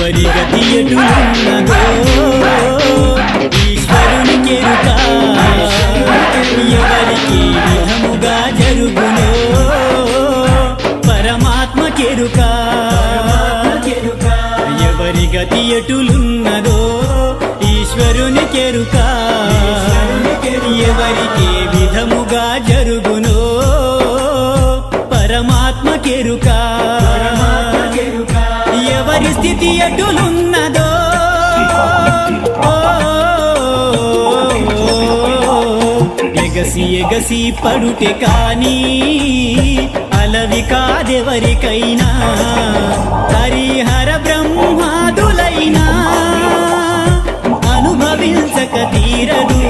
ఎవరి గతి ఎటులున్నదో ఈశ్వరునికెరుక ఎవరికి విధముగా జరుగునో పరమాత్మకెరుక ఎవరి గతి ఎటులున్నదో ఈశ్వరునికెరుక ఎవరికి విధముగా జరుగునో పరమాత్మకెరుక ఎవరి స్థితి ఎటులున్నదో ఎగసి ఎగసి పడుటే కాని అలవి కాదెవరికైనా హరిహర బ్రహ్మాదులైనా అనుభవించక తీరదు